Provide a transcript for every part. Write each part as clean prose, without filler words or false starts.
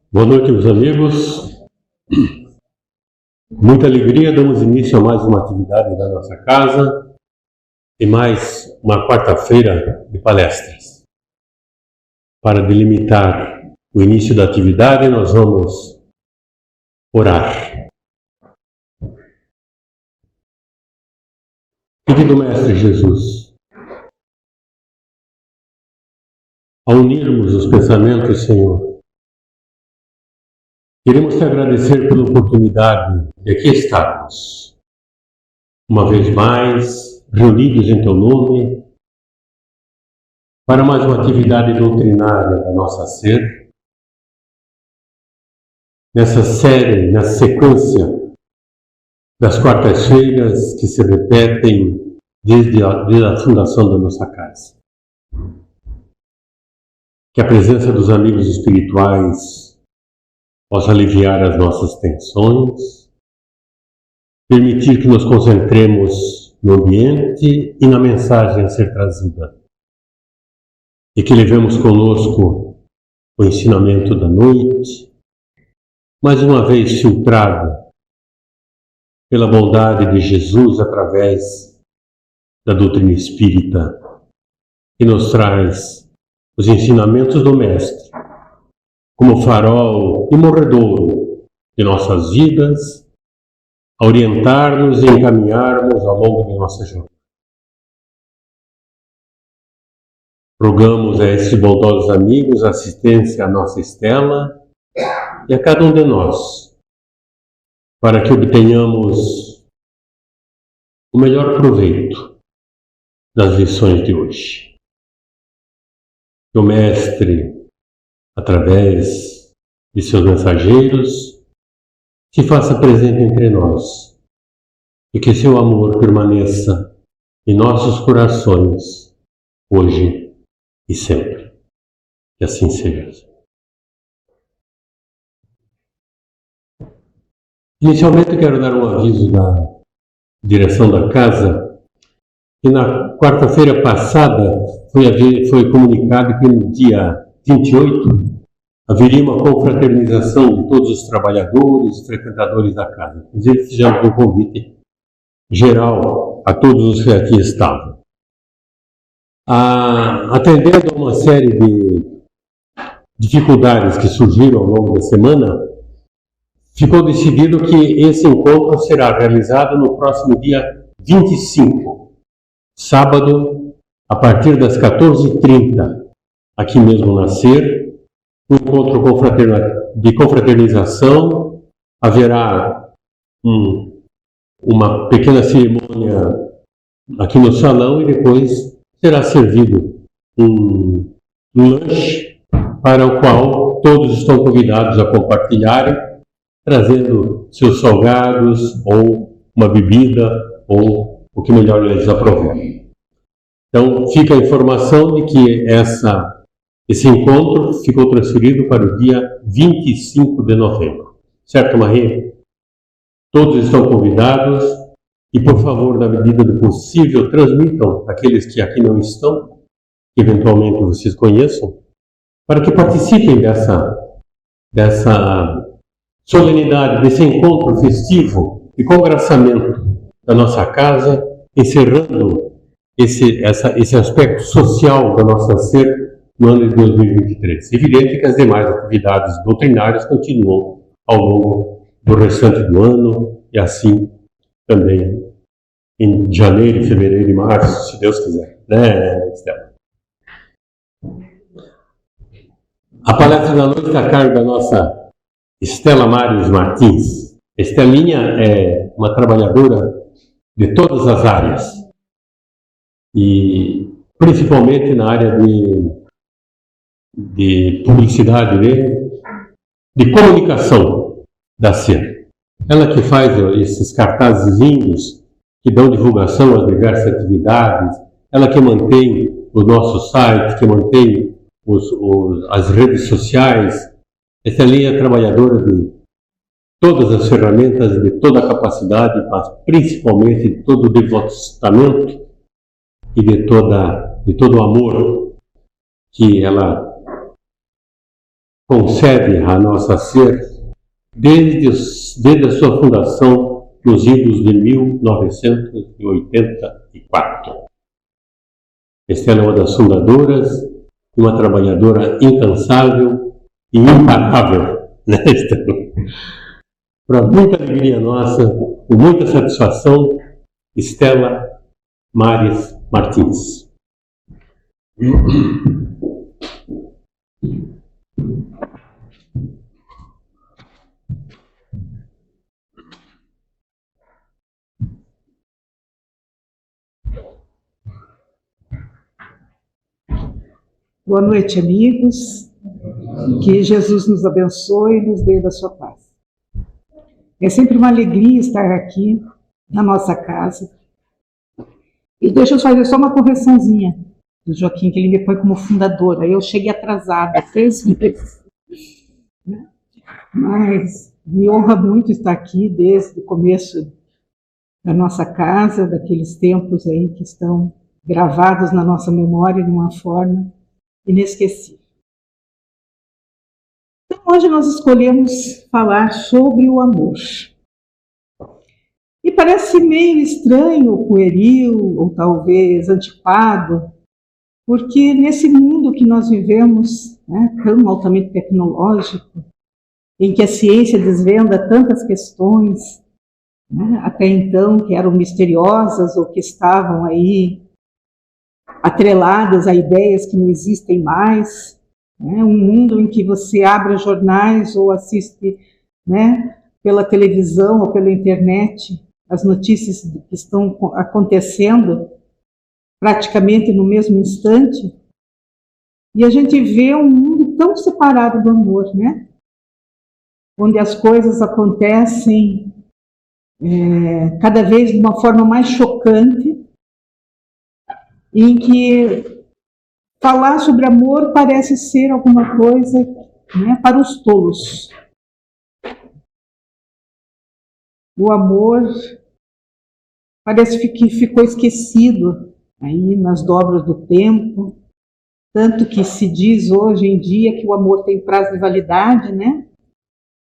Boa noite, meus amigos. Muita alegria, damos início a mais uma atividade da nossa casa e mais uma quarta-feira de palestras. Para delimitar o início da atividade, nós vamos orar. Querido Mestre Jesus, ao unirmos os pensamentos, Senhor, queremos te agradecer pela oportunidade de aqui estarmos, uma vez mais, reunidos em teu nome, para mais uma atividade doutrinária da nossa ser, nessa série, na sequência das quartas-feiras que se repetem desde a fundação da nossa casa. Que a presença dos amigos espirituais possa aliviar as nossas tensões, permitir que nos concentremos no ambiente e na mensagem a ser trazida, e que levemos conosco o ensinamento da noite, mais uma vez filtrado pela bondade de Jesus através da doutrina espírita, que nos traz os ensinamentos do Mestre como farol e morredouro de nossas vidas, a orientar-nos e encaminharmos ao longo de nossa jornada. Rogamos a esses bondosos amigos assistência à nossa Estela e a cada um de nós, para que obtenhamos o melhor proveito das lições de hoje. Que o Mestre, através de seus mensageiros, se faça presente entre nós e que seu amor permaneça em nossos corações, hoje e sempre. Que assim seja. Inicialmente, quero dar um aviso da direção da casa, que na quarta-feira passada foi comunicado que no dia 28 haveria uma confraternização de todos os trabalhadores e frequentadores da casa. Inclusive, fizemos um convite geral a todos os que aqui estavam. Atendendo a uma série de dificuldades que surgiram ao longo da semana, ficou decidido que esse encontro será realizado no próximo dia 25, sábado, a partir das 14h30, aqui mesmo na SER, um encontro de confraternização. Haverá uma pequena cerimônia aqui no salão e depois será servido um lanche para o qual todos estão convidados a compartilharem, trazendo seus salgados ou uma bebida ou o que melhor eles aproverem. Então, fica a informação de que esse encontro ficou transferido para o dia 25 de novembro. Certo, Maria? Todos estão convidados e, por favor, na medida do possível, transmitam aqueles que aqui não estão, que eventualmente vocês conheçam, para que participem dessa solenidade, desse encontro festivo e congraçamento da nossa casa, encerrando esse aspecto social da nossa ser no ano de 2023. Evidente que as demais atividades doutrinárias continuam ao longo do restante do ano e assim também em janeiro, fevereiro e março, se Deus quiser. Né, Estela? A palestra da noite está a cargo da nossa Estela Mários Martins. Estelinha é uma trabalhadora de todas as áreas e principalmente na área de publicidade, de comunicação da SER. Ela que faz esses cartazes lindos que dão divulgação às diversas atividades, ela que mantém o nosso site, que mantém as redes sociais. Estelinha é trabalhadora de todas as ferramentas, de toda a capacidade, mas principalmente de todo o devotamento e de todo o amor que ela concebe a nossa ser desde a sua fundação nos idos de 1984. Estela é uma das fundadoras, uma trabalhadora incansável e imparável, né, Estela? Para muita alegria nossa, com muita satisfação, Estela Mares Martins. Boa noite, amigos. Que Jesus nos abençoe e nos dê da sua paz. É sempre uma alegria estar aqui na nossa casa. E deixa eu fazer só uma correçãozinha do Joaquim, que ele me põe como fundadora. Eu cheguei atrasada 3 meses. Mas me honra muito estar aqui desde o começo da nossa casa, daqueles tempos aí que estão gravados na nossa memória de uma forma inesquecível. Então, hoje nós escolhemos falar sobre o amor. E parece meio estranho, pueril, ou talvez antipado, porque nesse mundo que nós vivemos, né, tão altamente tecnológico, em que a ciência desvenda tantas questões, né, até então que eram misteriosas ou que estavam aí atreladas a ideias que não existem mais, né, um mundo em que você abre os jornais ou assiste, né, pela televisão ou pela internet as notícias que estão acontecendo praticamente no mesmo instante, e a gente vê um mundo tão separado do amor, né? Onde as coisas acontecem cada vez de uma forma mais chocante, em que falar sobre amor parece ser alguma coisa, né, para os tolos. O amor parece que ficou esquecido aí nas dobras do tempo, tanto que se diz hoje em dia que o amor tem prazo de validade, né?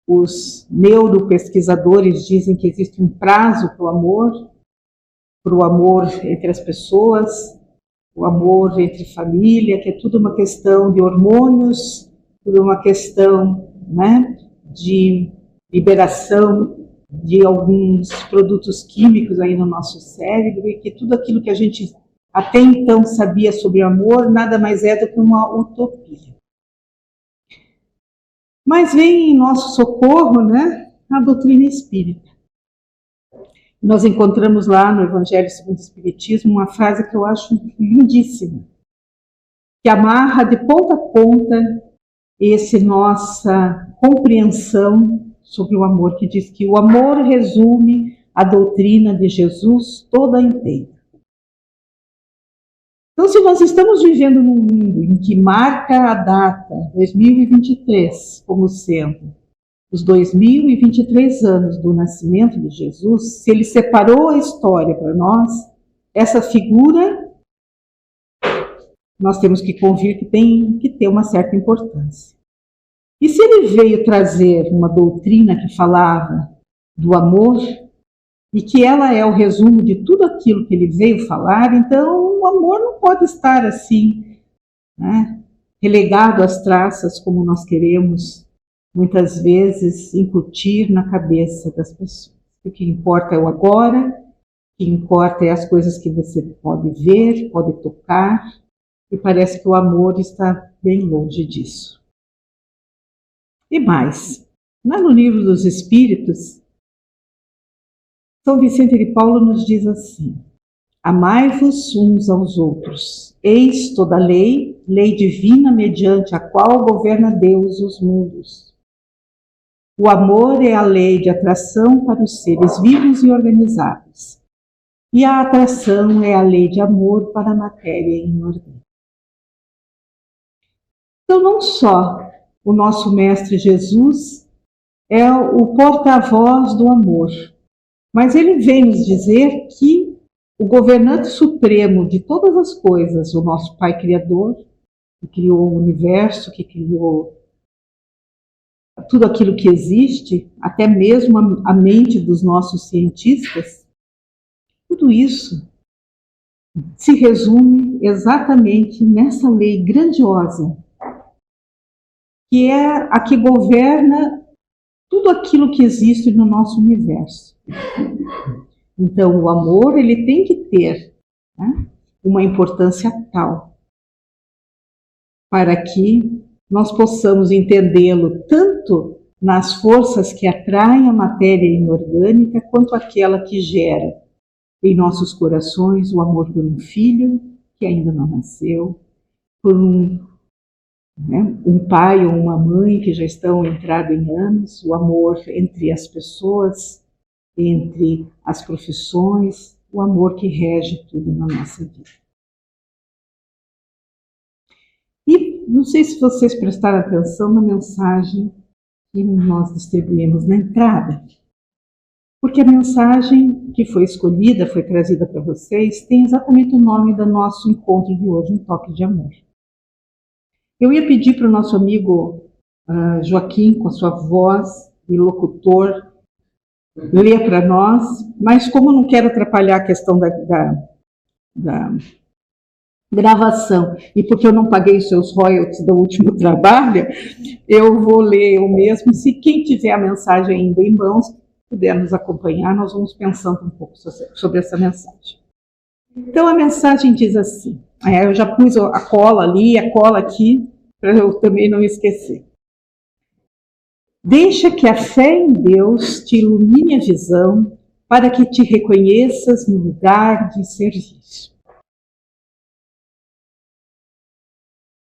Os neuropesquisadores dizem que existe um prazo para o amor entre as pessoas, o amor entre família, que é tudo uma questão de hormônios, tudo uma questão, né, de liberação de alguns produtos químicos aí no nosso cérebro, e que tudo aquilo que a gente até então sabia sobre amor nada mais é do que uma utopia. Mas vem em nosso socorro, né, a doutrina espírita. Nós encontramos lá no Evangelho segundo o Espiritismo uma frase que eu acho lindíssima, que amarra de ponta a ponta essa nossa compreensão sobre o amor, que diz que o amor resume a doutrina de Jesus toda inteira. Então, se nós estamos vivendo num mundo em que marca a data 2023 como sendo os 2023 anos do nascimento de Jesus, se ele separou a história para nós, essa figura, nós temos que convir que tem que ter uma certa importância. E se ele veio trazer uma doutrina que falava do amor, e que ela é o resumo de tudo aquilo que ele veio falar, então o amor não pode estar assim, né, relegado às traças como nós queremos muitas vezes incutir na cabeça das pessoas. O que importa é o agora, o que importa é as coisas que você pode ver, pode tocar, e parece que o amor está bem longe disso. E mais, lá no Livro dos Espíritos, São Vicente de Paulo nos diz assim: amai-vos uns aos outros, eis toda a lei, lei divina mediante a qual governa Deus os mundos. O amor é a lei de atração para os seres vivos e organizados, e a atração é a lei de amor para a matéria inorgânica. Então, não só o nosso Mestre Jesus é o porta-voz do amor, mas ele vem nos dizer que o governante supremo de todas as coisas, o nosso Pai Criador, que criou o universo, que criou tudo aquilo que existe, até mesmo a mente dos nossos cientistas, tudo isso se resume exatamente nessa lei grandiosa, que é a que governa tudo aquilo que existe no nosso universo. Então, o amor, ele tem que ter, né, uma importância tal para que nós possamos entendê-lo tanto nas forças que atraem a matéria inorgânica, quanto aquela que gera em nossos corações o amor por um filho que ainda não nasceu, por um pai ou uma mãe que já estão entrados em anos, o amor entre as pessoas, entre as profissões, o amor que rege tudo na nossa vida. E não sei se vocês prestaram atenção na mensagem que nós distribuímos na entrada, porque a mensagem que foi escolhida, foi trazida para vocês, tem exatamente o nome do nosso encontro de hoje, Um Toque de Amor. Eu ia pedir para o nosso amigo Joaquim, com a sua voz de locutor, ler para nós, mas como eu não quero atrapalhar a questão da gravação, e porque eu não paguei os seus royalties do último trabalho, eu vou ler eu mesmo. Se quem tiver a mensagem ainda em mãos, puder nos acompanhar, nós vamos pensando um pouco sobre essa mensagem. Então a mensagem diz assim, eu já pus a cola ali, a cola aqui, para eu também não esquecer. Deixa que a fé em Deus te ilumine a visão para que te reconheças no lugar de serviço.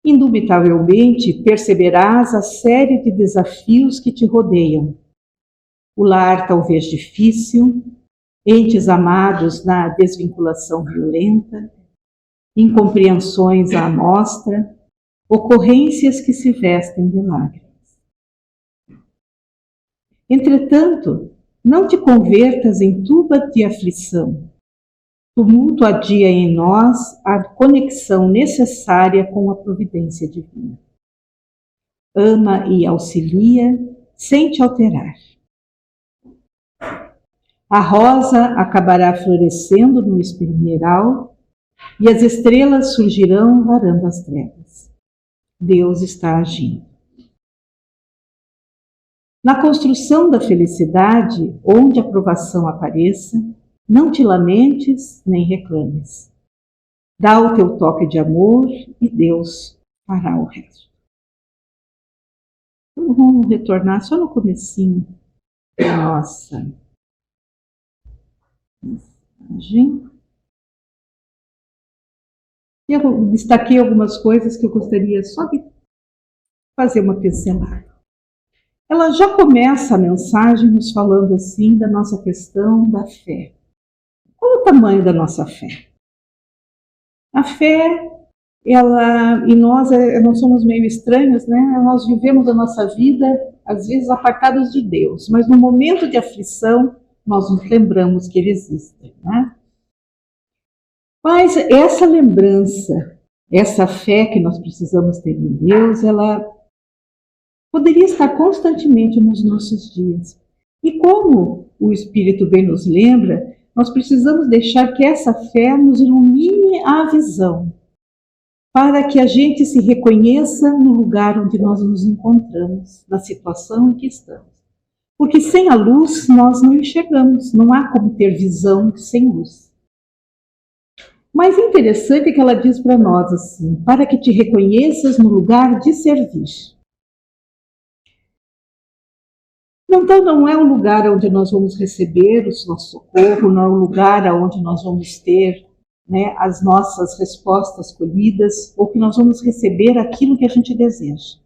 Indubitavelmente perceberás a série de desafios que te rodeiam. O lar talvez difícil, entes amados na desvinculação violenta, incompreensões à mostra, ocorrências que se vestem de lágrimas. Entretanto, não te convertas em tuba de aflição. Tumulto adia em nós a conexão necessária com a providência divina. Ama e auxilia sem te alterar. A rosa acabará florescendo no espinheiral e as estrelas surgirão varando as trevas. Deus está agindo. Na construção da felicidade, onde a provação apareça, não te lamentes nem reclames. Dá o teu toque de amor e Deus fará o resto. Então vamos retornar só no comecinho da nossa mensagem. Eu destaquei algumas coisas que eu gostaria só de fazer uma pincelada. Ela já começa a mensagem nos falando assim da nossa questão da fé. Qual é o tamanho da nossa fé? A fé, e nós não somos meio estranhos, né? Nós vivemos a nossa vida, às vezes, apartados de Deus, mas no momento de aflição, nós nos lembramos que Ele existe, né? Mas essa lembrança, essa fé que nós precisamos ter em Deus, ela poderia estar constantemente nos nossos dias. E como o Espírito bem nos lembra, nós precisamos deixar que essa fé nos ilumine a visão, para que a gente se reconheça no lugar onde nós nos encontramos, na situação em que estamos. Porque sem a luz nós não enxergamos, não há como ter visão sem luz. Mas é interessante que ela diz para nós assim, para que te reconheças no lugar de servir. Então não é um lugar onde nós vamos receber o nosso socorro, não é um lugar onde nós vamos ter, né, as nossas respostas colhidas, ou que nós vamos receber aquilo que a gente deseja.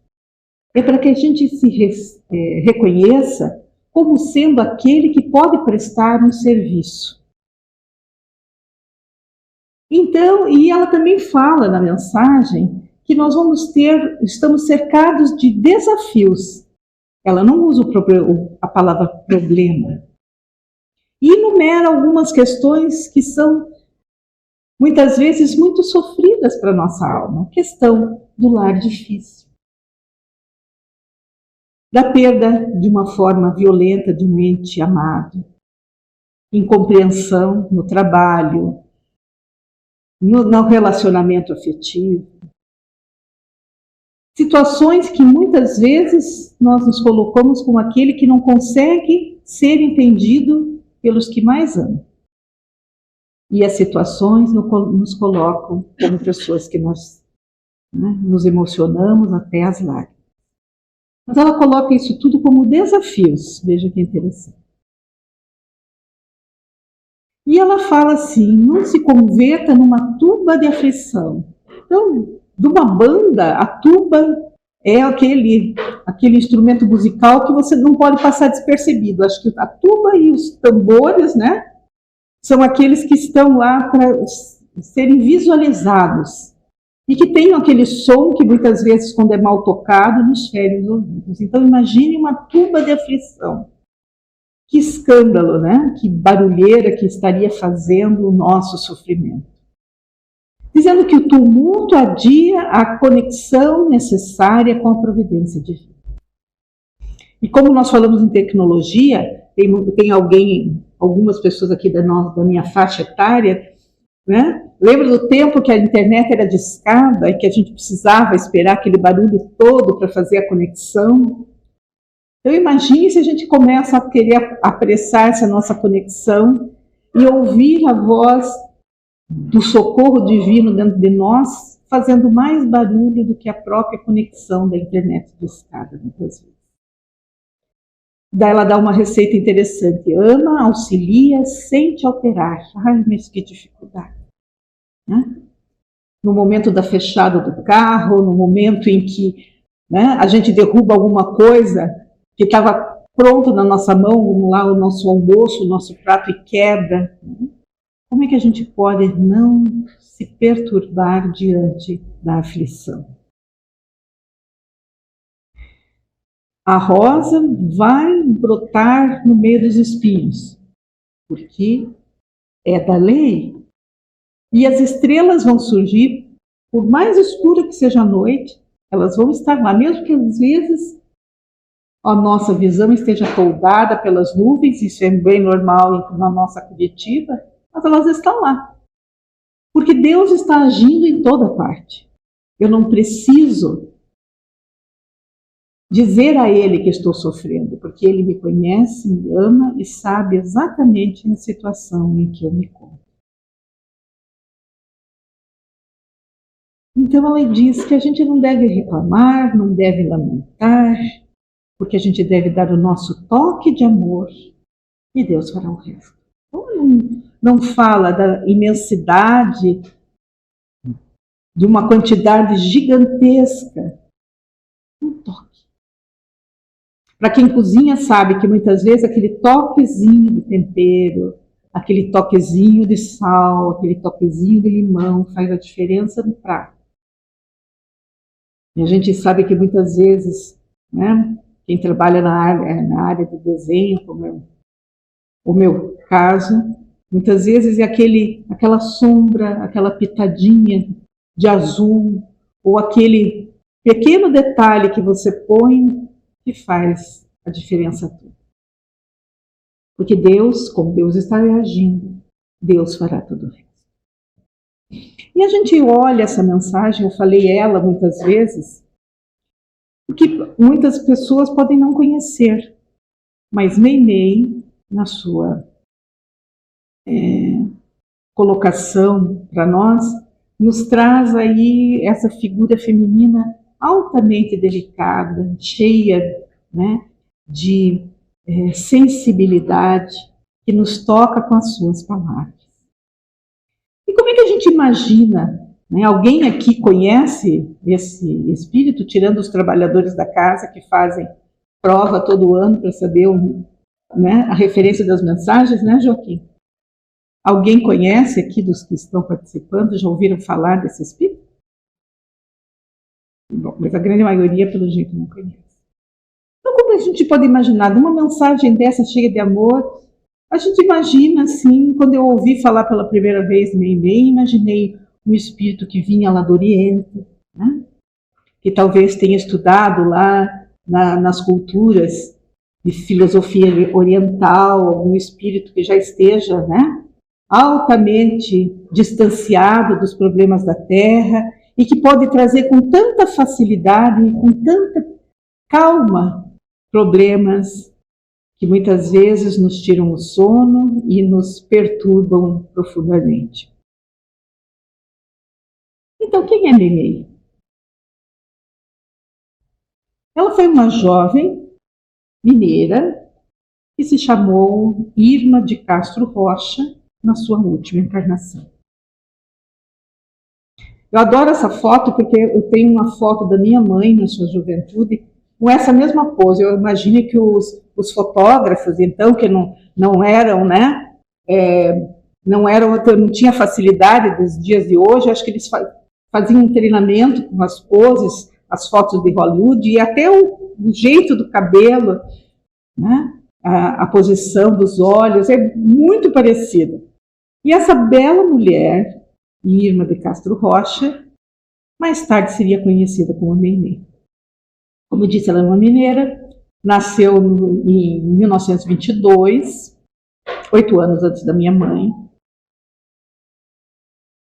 É para que a gente se reconheça como sendo aquele que pode prestar um serviço. Então, e ela também fala na mensagem que nós estamos cercados de desafios. Ela não usa a palavra problema. E enumera algumas questões que são, muitas vezes, muito sofridas para a nossa alma. A questão do lar difícil. da perda de uma forma violenta de um ente amado, incompreensão no trabalho, no relacionamento afetivo. Situações que muitas vezes nós nos colocamos como aquele que não consegue ser entendido pelos que mais amam. E as situações nos colocam como pessoas que nós nos emocionamos até as lágrimas. Mas ela coloca isso tudo como desafios, veja que interessante. E ela fala assim, não se converta numa tuba de aflição. Então, de uma banda, a tuba é aquele instrumento musical que você não pode passar despercebido. Acho que a tuba e os tambores, né, são aqueles que estão lá para serem visualizados e que tem aquele som que muitas vezes, quando é mal tocado, nos fere os ouvidos. Então, imagine uma tuba de aflição. Que escândalo, né? Que barulheira que estaria fazendo o nosso sofrimento. Dizendo que o tumulto adia a conexão necessária com a providência divina. E como nós falamos em tecnologia, tem algumas pessoas aqui da minha faixa etária, né? Lembra do tempo que a internet era discada e que a gente precisava esperar aquele barulho todo para fazer a conexão? Então imagine se a gente começa a querer apressar essa nossa conexão e ouvir a voz do socorro divino dentro de nós, fazendo mais barulho do que a própria conexão da internet discada, muitas vezes. Daí ela dá uma receita interessante. Ama, auxilia, sente alterar. Ai, mas que dificuldade. Né? No momento da fechada do carro, no momento em que, né, a gente derruba alguma coisa que estava pronto na nossa mão, vamos lá, o nosso almoço, o nosso prato e quebra. Como é que a gente pode não se perturbar diante da aflição? A rosa vai brotar no meio dos espinhos, porque é da lei. E as estrelas vão surgir, por mais escura que seja a noite, elas vão estar lá, mesmo que às vezes a nossa visão esteja toldada pelas nuvens, isso é bem normal na nossa coletiva, mas elas estão lá. Porque Deus está agindo em toda parte. Eu não preciso dizer a Ele que estou sofrendo, porque Ele me conhece, me ama e sabe exatamente a situação em que eu me encontro. Então ela diz que a gente não deve reclamar, não deve lamentar, porque a gente deve dar o nosso toque de amor e Deus fará o resto. Então, não fala da imensidade, de uma quantidade gigantesca. Um toque. Para quem cozinha sabe que muitas vezes aquele toquezinho de tempero, aquele toquezinho de sal, aquele toquezinho de limão faz a diferença no prato. E a gente sabe que muitas vezes, né, quem trabalha na área do desenho, como é o meu caso, muitas vezes é aquela sombra, aquela pitadinha de azul, ou aquele pequeno detalhe que você põe que faz a diferença toda. Porque Deus, como Deus está reagindo, Deus fará tudo isso. E a gente olha essa mensagem, eu falei ela muitas vezes, porque muitas pessoas podem não conhecer, mas Meimei, na sua colocação para nós, nos traz aí essa figura feminina altamente delicada, cheia, né, de sensibilidade, que nos toca com as suas palavras. E como é que a gente imagina, né, alguém aqui conhece esse espírito, tirando os trabalhadores da casa que fazem prova todo ano para saber né, a referência das mensagens, né, Joaquim? Alguém conhece aqui dos que estão participando? Já ouviram falar desse espírito? Bom, mas a grande maioria, pelo jeito, não conhece. Então, como a gente pode imaginar? Numa mensagem dessa cheia de amor, a gente imagina, assim, quando eu ouvi falar pela primeira vez Meimei, imaginei um espírito que vinha lá do Oriente, né? Que talvez tenha estudado lá nas culturas de filosofia oriental, algum espírito que já esteja, né, altamente distanciado dos problemas da Terra e que pode trazer com tanta facilidade e com tanta calma problemas que muitas vezes nos tiram o sono e nos perturbam profundamente. Então, quem é Meimei? Ela foi uma jovem mineira que se chamou Irma de Castro Rocha na sua última encarnação. Eu adoro essa foto porque eu tenho uma foto da minha mãe na sua juventude com essa mesma pose. Eu imagino que os fotógrafos, então, que não eram, né, não tinha facilidade dos dias de hoje, acho que eles faziam um treinamento com as poses, as fotos de Hollywood e até o jeito do cabelo, né, a posição dos olhos é muito parecida. E essa bela mulher, Irma de Castro Rocha, mais tarde seria conhecida como Meimei. Como eu disse, ela é uma mineira, nasceu em 1922, 8 anos antes da minha mãe.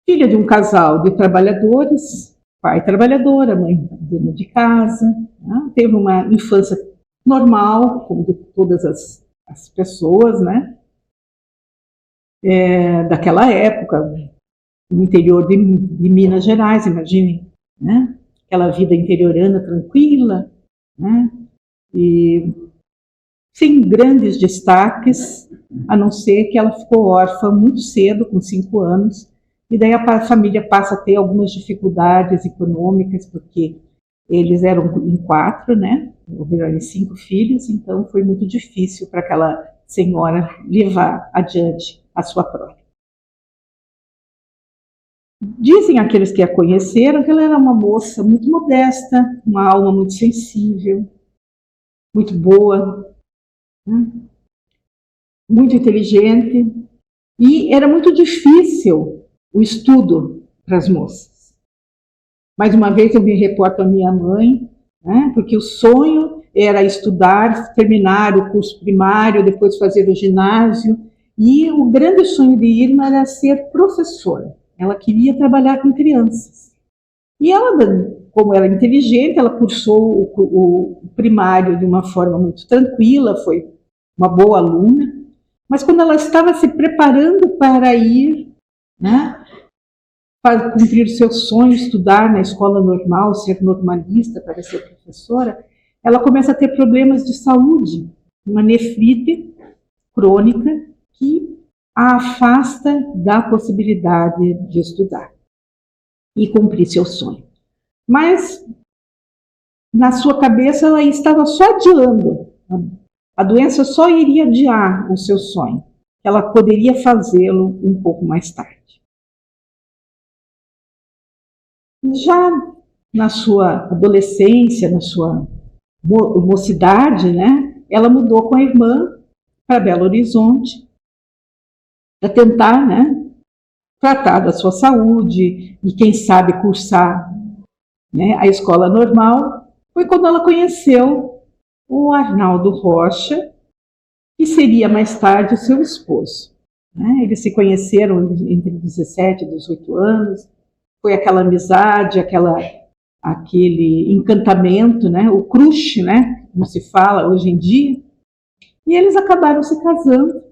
Filha de um casal de trabalhadores, pai trabalhador, a mãe dona de casa, né? Teve uma infância normal, como de todas as pessoas, né? Daquela época, no interior de Minas Gerais, imagine, né? Aquela vida interiorana tranquila, né? E sem grandes destaques, a não ser que ela ficou órfã muito cedo, com 5 anos, e daí a família passa a ter algumas dificuldades econômicas, porque eles eram em 4, né? Houveram 5 filhos, então foi muito difícil para aquela senhora levar adiante a sua prole. Dizem aqueles que a conheceram que ela era uma moça muito modesta, uma alma muito sensível, muito boa, né? Muito inteligente, e era muito difícil o estudo para as moças. Mais uma vez eu me reporto à minha mãe, né, porque o sonho era estudar, terminar o curso primário, depois fazer o ginásio, e o grande sonho de Irma era ser professora. Ela queria trabalhar com crianças. E ela, como era inteligente, ela cursou o primário de uma forma muito tranquila, foi uma boa aluna, mas quando ela estava se preparando para ir, né, para cumprir o seu sonho, estudar na escola normal, ser normalista para ser professora, ela começa a ter problemas de saúde, uma nefrite crônica que a afasta da possibilidade de estudar e cumprir seu sonho. Mas, na sua cabeça, ela estava só adiando. A doença só iria adiar o seu sonho. Ela poderia fazê-lo um pouco mais tarde. Já na sua adolescência, na sua mocidade, né, ela mudou com a irmã para Belo Horizonte para tentar, né, tratar da sua saúde e, quem sabe, cursar, né, a escola normal. Foi quando ela conheceu o Arnaldo Rocha, que seria mais tarde o seu esposo. Né? Eles se conheceram entre 17 e 18 anos, foi aquela amizade, aquele encantamento, né? O crush, né? Como se fala hoje em dia, e eles acabaram se casando.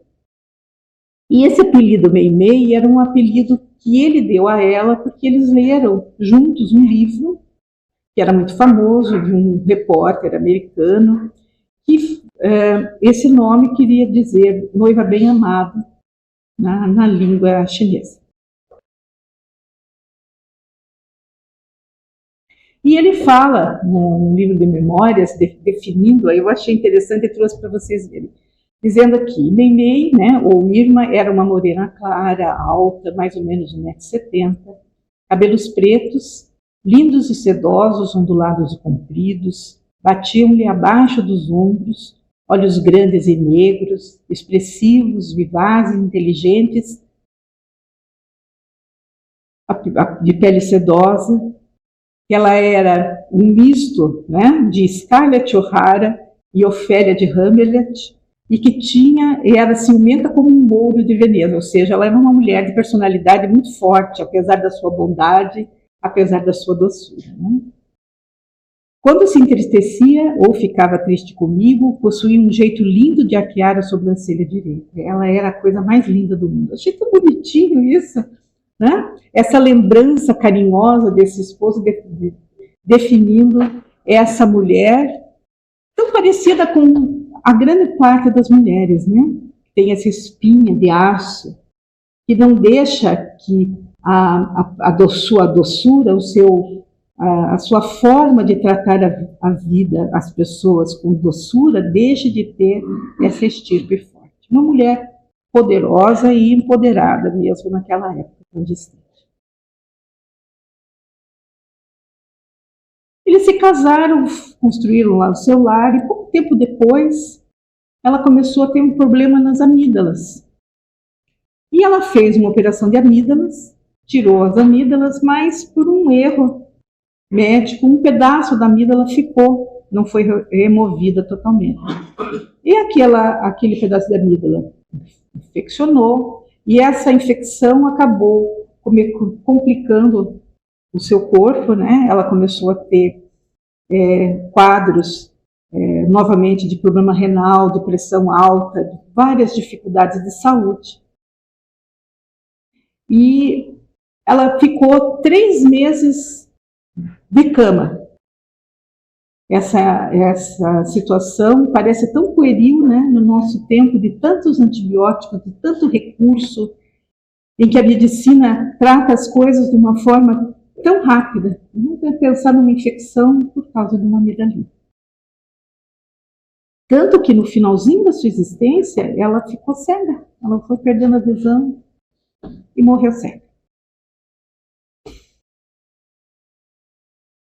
E esse apelido Meimei era um apelido que ele deu a ela porque eles leram juntos um livro que era muito famoso, de um repórter americano, que esse nome queria dizer noiva bem amada na língua chinesa. E ele fala, no livro de memórias, definindo, eu achei interessante e trouxe para vocês verem, dizendo aqui, Meimei, né, ou Irma, era uma morena clara, alta, mais ou menos 1,70 m, cabelos pretos, lindos e sedosos, ondulados e compridos, batiam-lhe abaixo dos ombros, olhos grandes e negros, expressivos, vivazes e inteligentes, de pele sedosa, que ela era um misto, né, de Scarlett O'Hara e Ofélia de Hamlet, e que era ciumenta como um mouro de Veneza, ou seja, ela era uma mulher de personalidade muito forte, apesar da sua bondade, apesar da sua doçura. Né? Quando se entristecia ou ficava triste comigo, possuía um jeito lindo de arquear a sobrancelha direita. Ela era a coisa mais linda do mundo. Achei tão bonitinho isso, né? Essa lembrança carinhosa desse esposo definindo essa mulher tão parecida com a grande parte das mulheres, né? Tem essa espinha de aço que não deixa que sua doçura, a sua forma de tratar a vida, as pessoas com doçura, deixe de ter essa estirpe forte. Uma mulher poderosa e empoderada mesmo naquela época tão distante. Eles se casaram, construíram lá o seu lar e pouco tempo depois ela começou a ter um problema nas amígdalas. E ela fez uma operação de amígdalas, tirou as amígdalas, mas por um erro médico, um pedaço da amígdala ficou, não foi removida totalmente. E aquele pedaço da amígdala infeccionou, e essa infecção acabou complicando o seu corpo, né? Ela começou a ter quadros novamente de problema renal, de pressão alta, várias dificuldades de saúde. E ela ficou 3 meses de cama. Essa situação parece tão pueril, né, no nosso tempo de tantos antibióticos, de tanto recurso, em que a medicina trata as coisas de uma forma tão rápida. Nunca pensar numa infecção por causa de uma amidalite. Tanto que no finalzinho da sua existência, ela ficou cega. Ela foi perdendo a visão e morreu cega.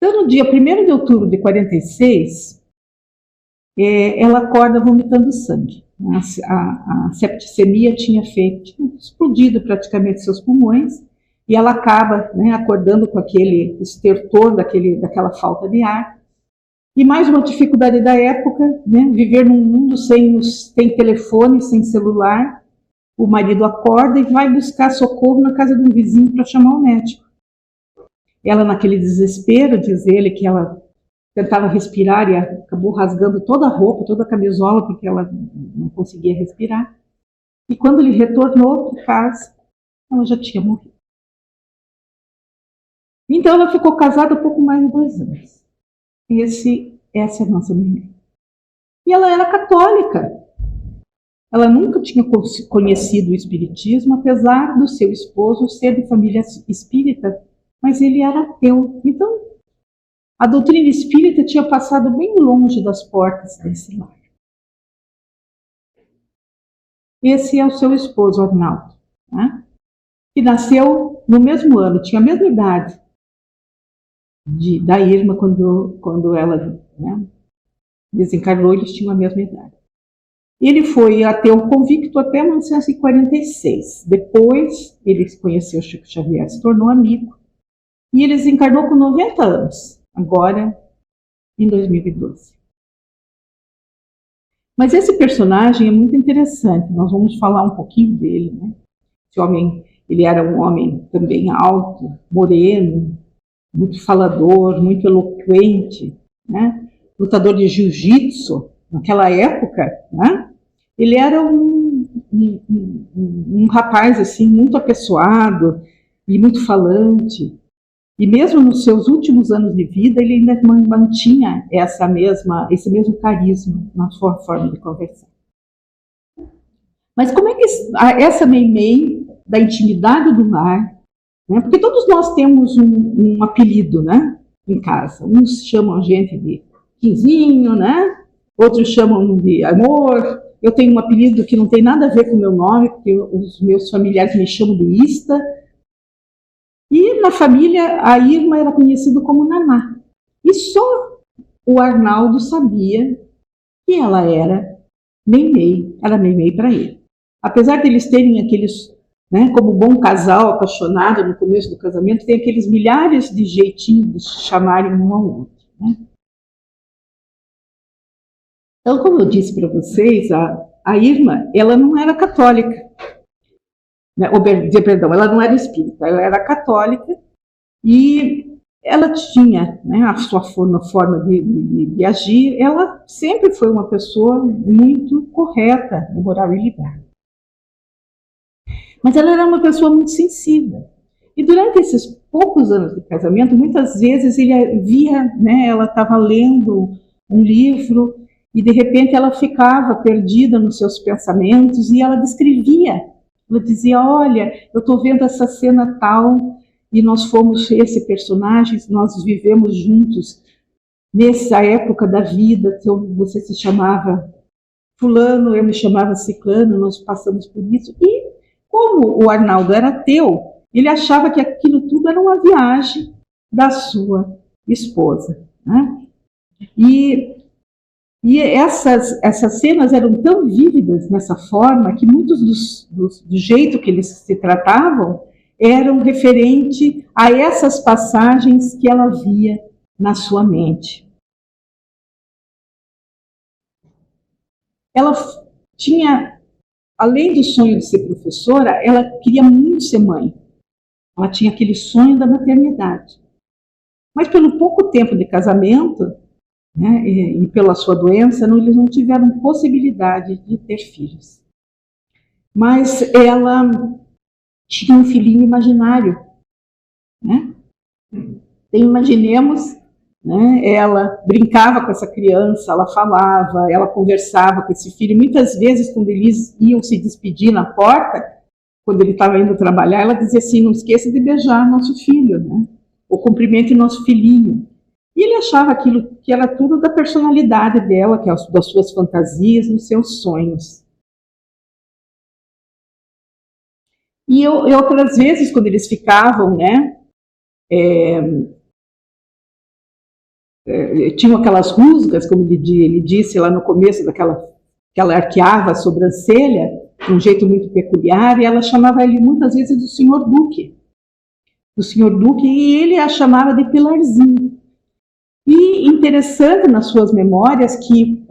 Então, no dia 1º de outubro de 46, ela acorda vomitando sangue. A septicemia tinha explodido praticamente seus pulmões, e ela acaba, né, acordando com aquele estertor daquela falta de ar. E mais uma dificuldade da época, né, viver num mundo sem telefone, sem celular. O marido acorda e vai buscar socorro na casa de um vizinho para chamar o médico. Ela, naquele desespero, diz ele que ela tentava respirar e acabou rasgando toda a roupa, toda a camisola, porque ela não conseguia respirar. E quando ele retornou para casa, ela já tinha morrido. Então ela ficou casada há pouco mais de 2 anos. Essa é a nossa menina. E ela era católica. Ela nunca tinha conhecido o espiritismo, apesar do seu esposo ser de família espírita, mas ele era ateu. Então, a doutrina espírita tinha passado bem longe das portas desse lar. Esse é o seu esposo, Arnaldo, né? Que nasceu no mesmo ano, tinha a mesma idade da Irma quando ela, né, desencarnou, eles tinham a mesma idade. Ele foi ateu convicto até 1946. Depois, ele conheceu Chico Xavier, se tornou amigo, e ele desencarnou com 90 anos, agora em 2012. Mas esse personagem é muito interessante, nós vamos falar um pouquinho dele, né? Esse homem, ele era um homem também alto, moreno, muito falador, muito eloquente, né? Lutador de jiu-jitsu naquela época, né? Ele era um rapaz assim muito apessoado e muito falante. E mesmo nos seus últimos anos de vida, ele ainda mantinha esse mesmo carisma na sua forma de conversar. Mas como é que essa Meimei da intimidade do lar, né? Porque todos nós temos um apelido, né, em casa. Uns chamam a gente de Quinzinho, né? Outros chamam de Amor. Eu tenho um apelido que não tem nada a ver com o meu nome, porque os meus familiares me chamam de Ista. E na família, a Irma era conhecida como Naná. E só o Arnaldo sabia que ela era Meimei, era Meimei para ele. Apesar de eles terem aqueles né? Como bom casal apaixonado no começo do casamento, tem aqueles milhares de jeitinhos de se chamarem um ao outro, né? Então, como eu disse para vocês, a Irma, ela não era católica, né? Perdão, ela não era espírita, ela era católica e ela tinha, né, a sua forma de agir. Ela sempre foi uma pessoa muito correta no moral e livre. Mas ela era uma pessoa muito sensível. E durante esses poucos anos de casamento, muitas vezes ele via, né, ela estava lendo um livro e de repente ela ficava perdida nos seus pensamentos e ela descrevia. Ela dizia: olha, eu estou vendo essa cena tal e nós fomos esse personagem, nós vivemos juntos nessa época da vida, você se chamava fulano, eu me chamava ciclano, nós passamos por isso. E como o Arnaldo era ateu, ele achava que aquilo tudo era uma viagem da sua esposa, né? E essas cenas eram tão vívidas nessa forma que muitos do jeito que eles se tratavam eram referente a essas passagens que ela via na sua mente. Ela tinha, além do sonho de ser professora, ela queria muito ser mãe. Ela tinha aquele sonho da maternidade. Mas pelo pouco tempo de casamento, né, e pela sua doença, eles não tiveram possibilidade de ter filhos. Mas ela tinha um filhinho imaginário, né? Imaginemos, né, ela brincava com essa criança, ela falava, ela conversava com esse filho. Muitas vezes, quando eles iam se despedir na porta, quando ele estava indo trabalhar, ela dizia assim: não esqueça de beijar nosso filho, né? Ou cumprimente nosso filhinho. E ele achava aquilo que era tudo da personalidade dela, que é das suas fantasias, dos seus sonhos. E outras vezes, quando eles ficavam, né, tinham aquelas rusgas, como ele disse lá no começo, que ela arqueava a sobrancelha, de um jeito muito peculiar, e ela chamava ele muitas vezes do Senhor Duque. Do Senhor Duque, e ele a chamava de Pilarzinho. E interessante nas suas memórias que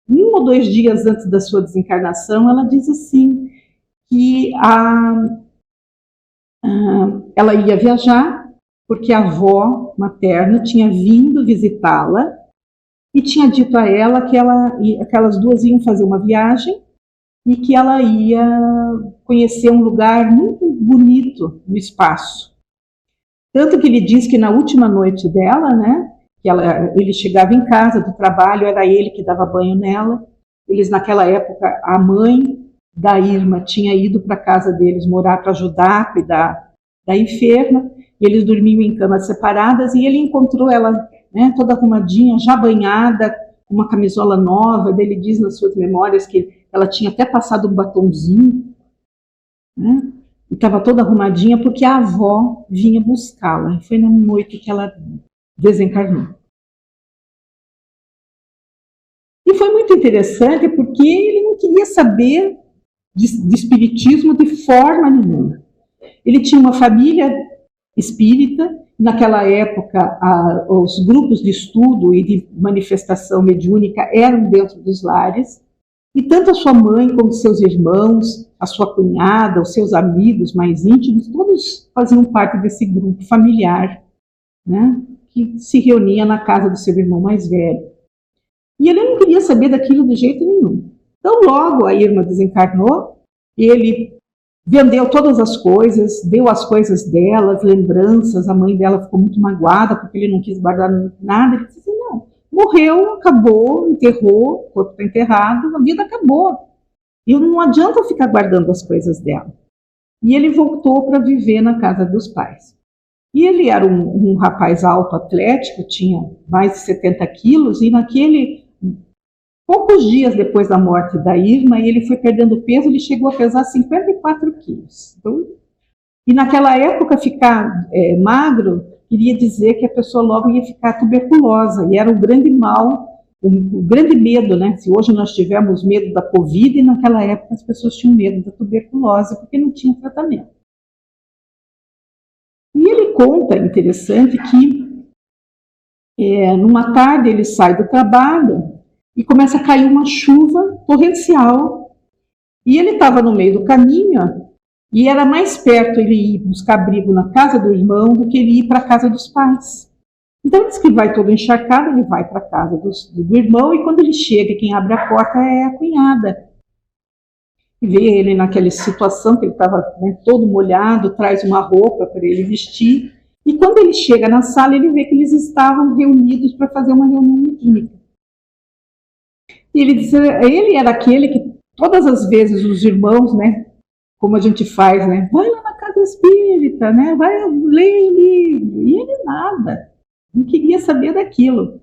1 ou 2 dias antes da sua desencarnação, ela diz assim, que ela ia viajar porque a avó materna tinha vindo visitá-la e tinha dito a ela que aquelas duas iam fazer uma viagem e que ela ia conhecer um lugar muito bonito no espaço. Tanto que ele diz que na última noite dela, né, que ele chegava em casa do trabalho, era ele que dava banho nela. Eles, naquela época, a mãe da Irma tinha ido para a casa deles morar para ajudar a cuidar da enferma, e eles dormiam em camas separadas, e ele encontrou ela, né, toda arrumadinha, já banhada, com uma camisola nova. Ele diz nas suas memórias que ela tinha até passado um batonzinho, né, e estava toda arrumadinha, porque a avó vinha buscá-la. Foi na noite que ela desencarnou. E foi muito interessante, porque ele não queria saber de espiritismo de forma nenhuma. Ele tinha uma família espírita. Naquela época, os grupos de estudo e de manifestação mediúnica eram dentro dos lares, e tanto a sua mãe como seus irmãos, a sua cunhada, os seus amigos mais íntimos, todos faziam parte desse grupo familiar, né, que se reunia na casa do seu irmão mais velho. E ele não queria saber daquilo de jeito nenhum. Então, logo a Irma desencarnou, ele vendeu todas as coisas, deu as coisas dela, as lembranças. A mãe dela ficou muito magoada porque ele não quis guardar nada. Ele disse assim: não, morreu, acabou, enterrou, o corpo está enterrado, a vida acabou. E não adianta ficar guardando as coisas dela. E ele voltou para viver na casa dos pais. E ele era um rapaz alto, atlético, tinha mais de 70 quilos, e poucos dias depois da morte da Irma, ele foi perdendo peso, ele chegou a pesar 54 quilos. Então, e naquela época, ficar magro queria dizer que a pessoa logo ia ficar tuberculosa, e era um grande mal o grande medo, né? Se hoje nós tivemos medo da Covid, naquela época as pessoas tinham medo da tuberculose, porque não tinha tratamento. E ele conta, interessante, que numa tarde ele sai do trabalho e começa a cair uma chuva torrencial. E ele estava no meio do caminho e era mais perto ele ir buscar abrigo na casa do irmão do que ele ir para a casa dos pais. Então, diz que vai todo encharcado, ele vai para a casa do irmão e quando ele chega, quem abre a porta é a cunhada. E vê ele naquela situação que ele estava, né, todo molhado, traz uma roupa para ele vestir. E quando ele chega na sala, ele vê que eles estavam reunidos para fazer uma reunião mediúnica. E ele diz, ele era aquele que todas as vezes os irmãos, né, como a gente faz, né, vai lá na casa espírita, né, vai ler livro. E ele nada. Não queria saber daquilo.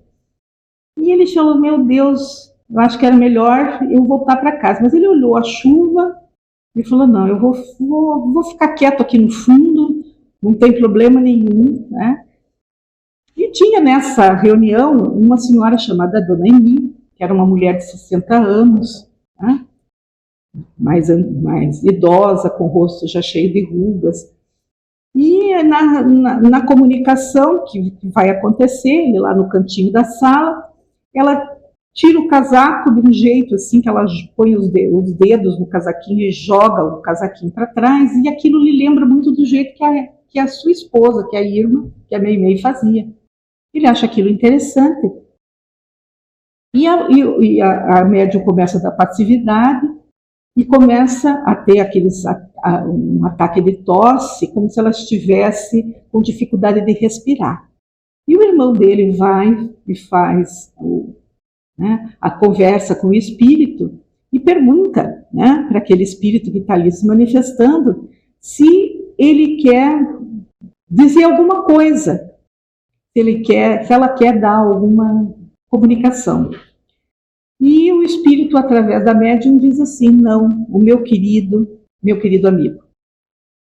E ele falou, meu Deus, eu acho que era melhor eu voltar para casa. Mas ele olhou a chuva e falou, não, eu vou ficar quieto aqui no fundo, não tem problema nenhum, né? E tinha nessa reunião uma senhora chamada Dona Emi, que era uma mulher de 60 anos, né? mais idosa, com o rosto já cheio de rugas. E na comunicação que vai acontecer, ele lá no cantinho da sala, ela tira o casaco de um jeito assim, que ela põe os dedos no casaquinho e joga o casaquinho para trás, e aquilo lhe lembra muito do jeito que a sua esposa, que é a Irma, que a Meimei fazia. Ele acha aquilo interessante. E a médium começa a dar passividade e começa a ter um ataque de tosse, como se ela estivesse com dificuldade de respirar. E o irmão dele vai e faz a conversa com o espírito e pergunta, né, para aquele espírito que está ali se manifestando se ele quer dizer alguma coisa, se ela quer dar alguma comunicação. E o espírito, através da médium, diz assim, não, o meu querido amigo,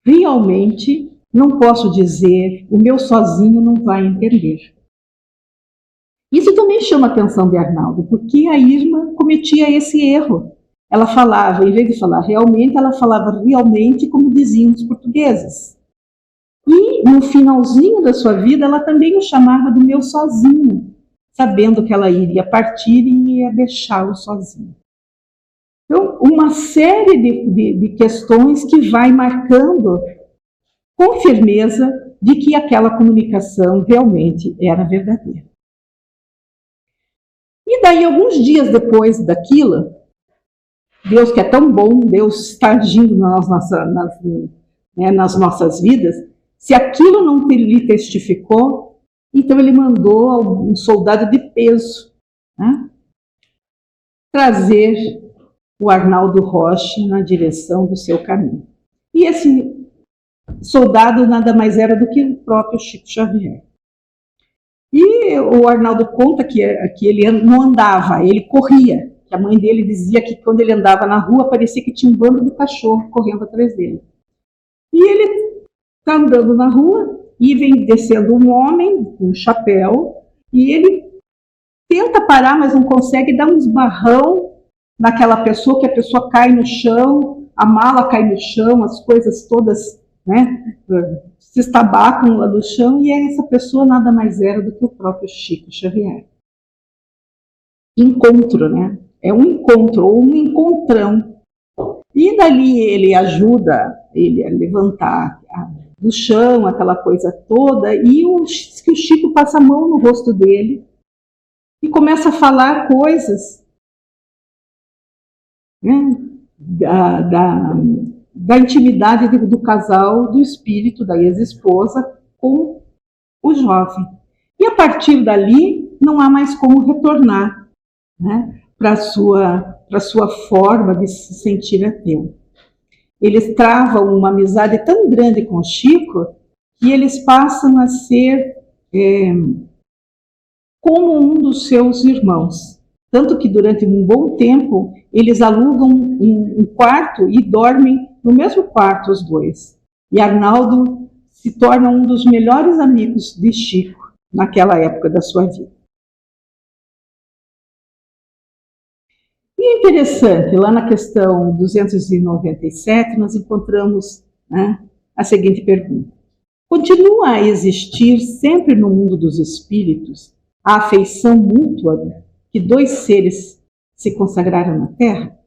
realmente não posso dizer, o meu sozinho não vai entender. Isso também chama a atenção de Arnaldo, porque a Irma cometia esse erro. Ela falava, em vez de falar realmente, ela falava realmente como diziam os portugueses. E no finalzinho da sua vida, ela também o chamava do meu sozinho, sabendo que ela iria partir e ia deixá-lo sozinho. Então, uma série de questões que vai marcando com firmeza de que aquela comunicação realmente era verdadeira. E daí, alguns dias depois daquilo, Deus que é tão bom, Deus está agindo nas nossas vidas, se aquilo não lhe testificou, então ele mandou um soldado de peso, né, trazer o Arnaldo Rocha na direção do seu caminho. E esse soldado nada mais era do que o próprio Chico Xavier. E o Arnaldo conta que ele não andava, ele corria. Que a mãe dele dizia que quando ele andava na rua, parecia que tinha um bando de cachorro correndo atrás dele. E ele está andando na rua e vem descendo um homem com um chapéu e ele tenta parar, mas não consegue, dá um esbarrão naquela pessoa, que a pessoa cai no chão, a mala cai no chão, as coisas todas, né, se estabacam lá no chão, e essa pessoa nada mais era do que o próprio Chico Xavier. Encontro, né? É um encontro, ou um encontrão. E dali ele ajuda ele a levantar do chão, aquela coisa toda, e o Chico passa a mão no rosto dele e começa a falar coisas, né, da intimidade do casal, do espírito da ex-esposa com o jovem. E a partir dali não há mais como retornar, né, para a sua forma de se sentir atento. Eles travam uma amizade tão grande com o Chico que eles passam a ser como um dos seus irmãos. Tanto que durante um bom tempo eles alugam um quarto e dormem no mesmo quarto os dois. E Arnaldo se torna um dos melhores amigos de Chico naquela época da sua vida. E é interessante, lá na questão 297, nós encontramos, né, a seguinte pergunta. Continua a existir sempre no mundo dos espíritos a afeição mútua que dois seres se consagraram na Terra?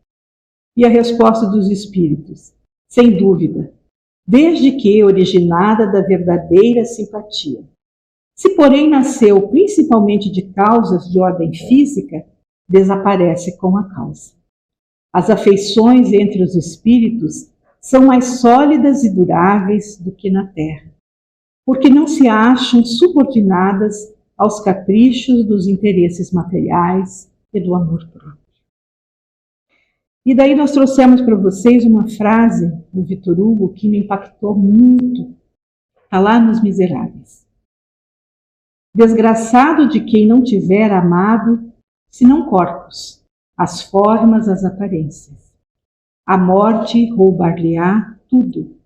E a resposta dos espíritos, sem dúvida, desde que originada da verdadeira simpatia. Se, porém, nasceu principalmente de causas de ordem física, desaparece com a causa. As afeições entre os espíritos são mais sólidas e duráveis do que na Terra, porque não se acham subordinadas aos caprichos dos interesses materiais e do amor próprio. E daí nós trouxemos para vocês uma frase do Victor Hugo que me impactou muito, está lá nos Miseráveis. Desgraçado de quem não tiver amado, senão corpos, as formas, as aparências. A morte roubar-lhe-á tudo.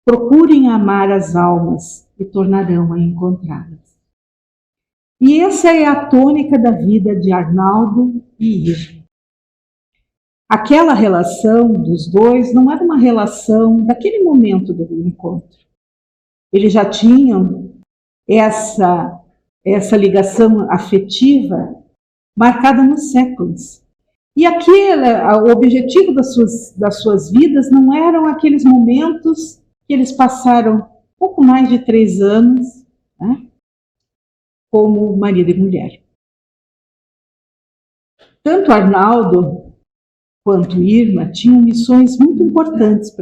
Procurem amar as almas e tornarão a encontrá-las. E essa é a tônica da vida de Arnaldo e Irma. Aquela relação dos dois não era uma relação daquele momento do encontro. Eles já tinham essa ligação afetiva marcada nos séculos. E o objetivo das suas vidas não eram aqueles momentos que eles passaram pouco mais de 3 anos, né, como marido e mulher. Tanto Arnaldo quanto Irma tinham missões muito importantes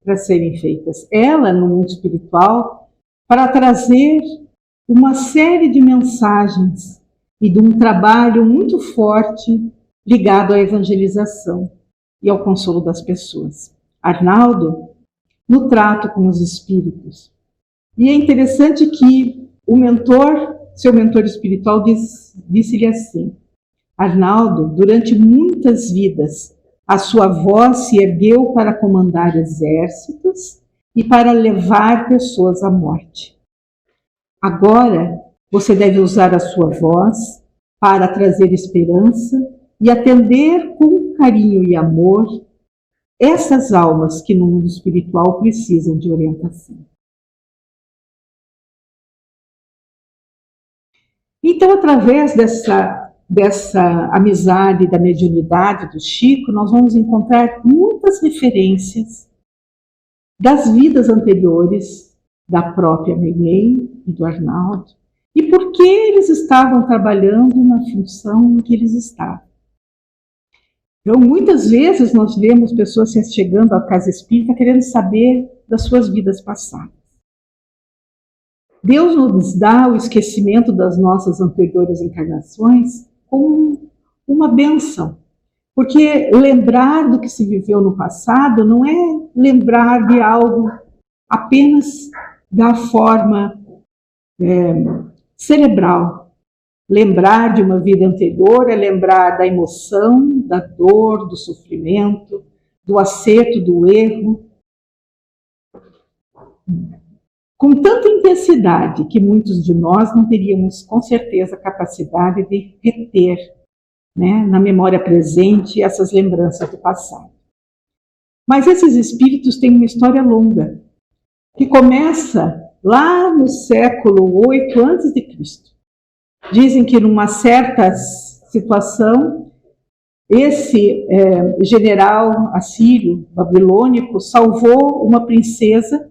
para serem feitas. Ela, no mundo espiritual, para trazer uma série de mensagens e de um trabalho muito forte ligado à evangelização e ao consolo das pessoas. Arnaldo, no trato com os espíritos. E é interessante que seu mentor espiritual disse-lhe assim: Arnaldo, durante muitas vidas, a sua voz se ergueu para comandar exércitos e para levar pessoas à morte. Agora, você deve usar a sua voz para trazer esperança e atender com carinho e amor essas almas que no mundo espiritual precisam de orientação. Então, através dessa amizade, da mediunidade do Chico, nós vamos encontrar muitas referências das vidas anteriores da própria Meimei e do Arnaldo, e por que eles estavam trabalhando na função em que eles estavam. Então, muitas vezes nós vemos pessoas chegando à casa espírita querendo saber das suas vidas passadas. Deus nos dá o esquecimento das nossas anteriores encarnações como uma bênção, porque lembrar do que se viveu no passado não é lembrar de algo apenas da forma cerebral. Lembrar de uma vida anterior é lembrar da emoção, da dor, do sofrimento, do acerto, do erro, com tanta intensidade que muitos de nós não teríamos, com certeza, a capacidade de reter, né, na memória presente essas lembranças do passado. Mas esses espíritos têm uma história longa, que começa lá no século 8 a.C. Dizem que numa certa situação, esse general assírio, babilônico, salvou uma princesa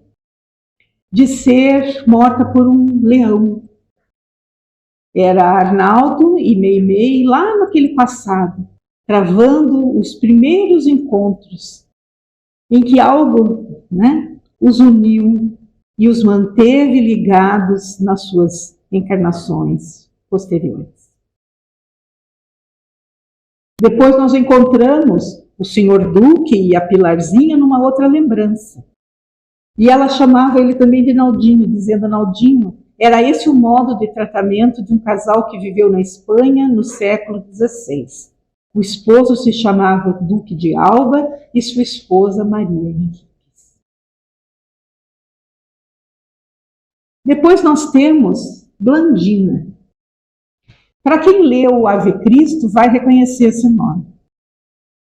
de ser morta por um leão. Era Arnaldo e Meimei lá naquele passado, travando os primeiros encontros em que algo, né, os uniu e os manteve ligados nas suas encarnações posteriores. Depois nós encontramos o Senhor Duque e a Pilarzinha numa outra lembrança. E ela chamava ele também de Naldinho, dizendo: Naldinho, era esse o modo de tratamento de um casal que viveu na Espanha no século XVI. O esposo se chamava Duque de Alba e sua esposa Maria Henriques. Depois nós temos Blandina. Para quem leu o Ave Cristo, vai reconhecer esse nome.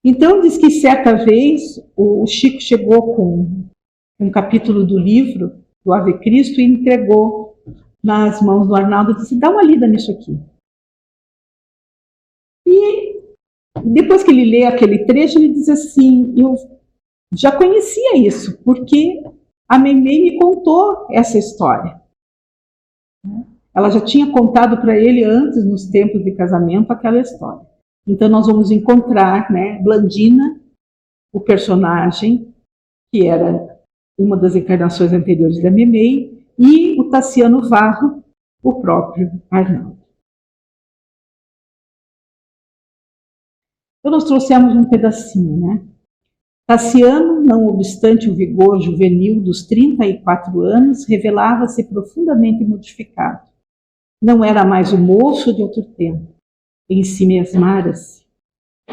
Então, diz que certa vez o Chico chegou com um capítulo do livro do Ave Cristo e entregou nas mãos do Arnaldo e disse: dá uma lida nisso aqui. E depois que ele lê aquele trecho, ele diz assim: eu já conhecia isso, porque a Meimei me contou essa história. Ela já tinha contado para ele antes, nos tempos de casamento, aquela história. Então nós vamos encontrar, né, Blandina, o personagem que era uma das encarnações anteriores da Meimei, e o Tassiano Varro, o próprio Arnaldo. Então nós trouxemos um pedacinho, né? Tassiano, não obstante o vigor juvenil dos 34 anos, revelava-se profundamente modificado. Não era mais o moço de outro tempo. Em si mesmara-se.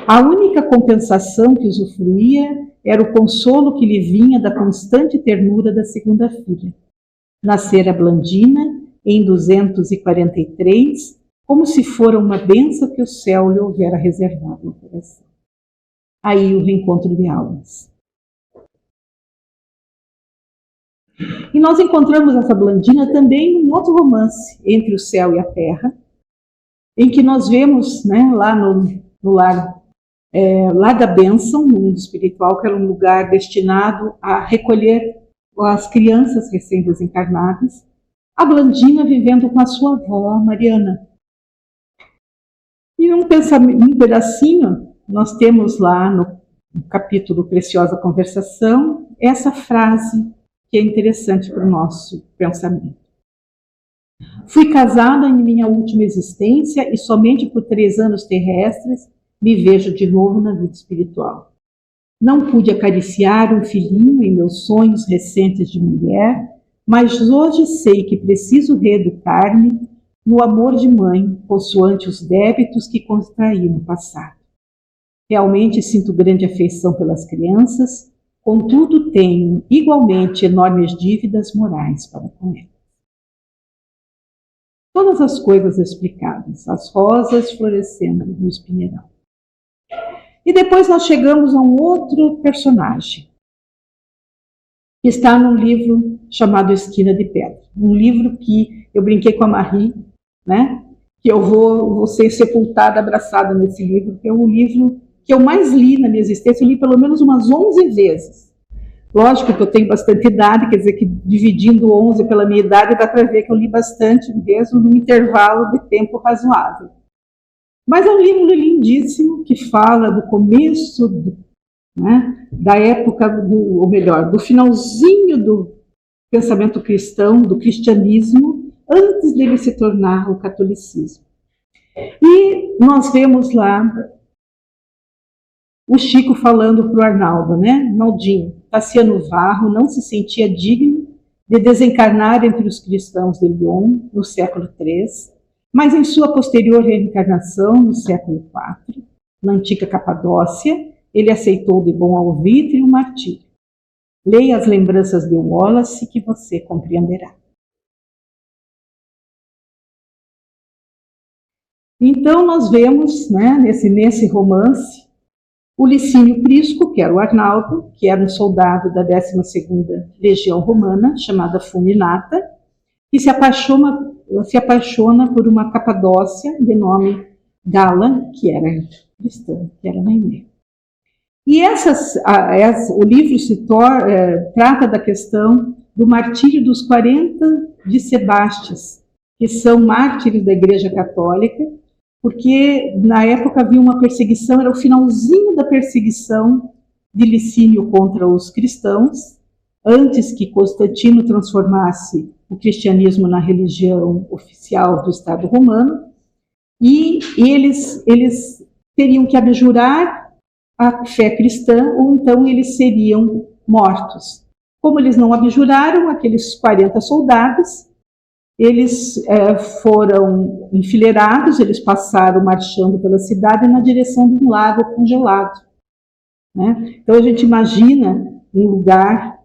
A única compensação que usufruía era o consolo que lhe vinha da constante ternura da segunda filha. Nascera Blandina em 243, como se fora uma bênção que o céu lhe houvera reservado no coração. Aí o reencontro de almas. E nós encontramos essa Blandina também em outro romance, Entre o Céu e a Terra, em que nós vemos, né, lá no lar, lá da bênção, no mundo espiritual, que era um lugar destinado a recolher as crianças recém-desencarnadas, a Blandina vivendo com a sua avó, Mariana. E um pedacinho, nós temos lá no capítulo Preciosa Conversação, essa frase que é interessante para o nosso pensamento. Fui casada em minha última existência e somente por 3 anos terrestres me vejo de novo na vida espiritual. Não pude acariciar um filhinho em meus sonhos recentes de mulher, mas hoje sei que preciso reeducar-me no amor de mãe, consoante os débitos que contraí no passado. Realmente sinto grande afeição pelas crianças, contudo tenho igualmente enormes dívidas morais para com elas. Todas as coisas explicadas, as rosas florescendo no espinheiral. E depois nós chegamos a um outro personagem, que está num livro chamado Esquina de Pedra. Um livro que eu brinquei com a Marie, né? Que eu vou ser sepultada, abraçada nesse livro, que é o livro que eu mais li na minha existência. Eu li pelo menos umas 11 vezes. Lógico que eu tenho bastante idade, quer dizer que dividindo 11 pela minha idade, dá para ver que eu li bastante mesmo num intervalo de tempo razoável. Mas é um livro lindíssimo que fala do começo, né, da época, ou melhor, do finalzinho do pensamento cristão, do cristianismo, antes dele se tornar o catolicismo. E nós vemos lá o Chico falando para o Arnaldo, né? Naldinho, Tassiano Varro não se sentia digno de desencarnar entre os cristãos de Lyon no século III, mas em sua posterior reencarnação, no século IV, na antiga Capadócia, ele aceitou de bom alvitre o martírio. Leia as lembranças de Wallace que você compreenderá. Então nós vemos, né, nesse romance, o Licínio Prisco, que era o Arnaldo, que era um soldado da 12ª Legião Romana, chamada Fulminata, que se apaixona por uma capadócia de nome Gala, que era cristã, que era Meimei. E o livro trata da questão do martírio dos 40 de Sebastes, que são mártires da Igreja Católica, porque na época havia uma perseguição, era o finalzinho da perseguição de Licínio contra os cristãos, antes que Constantino transformasse o cristianismo na religião oficial do Estado romano, e eles teriam que abjurar a fé cristã, ou então eles seriam mortos. Como eles não abjuraram, aqueles 40 soldados, eles foram enfileirados, eles passaram marchando pela cidade na direção de um lago congelado. Né? Então a gente imagina um lugar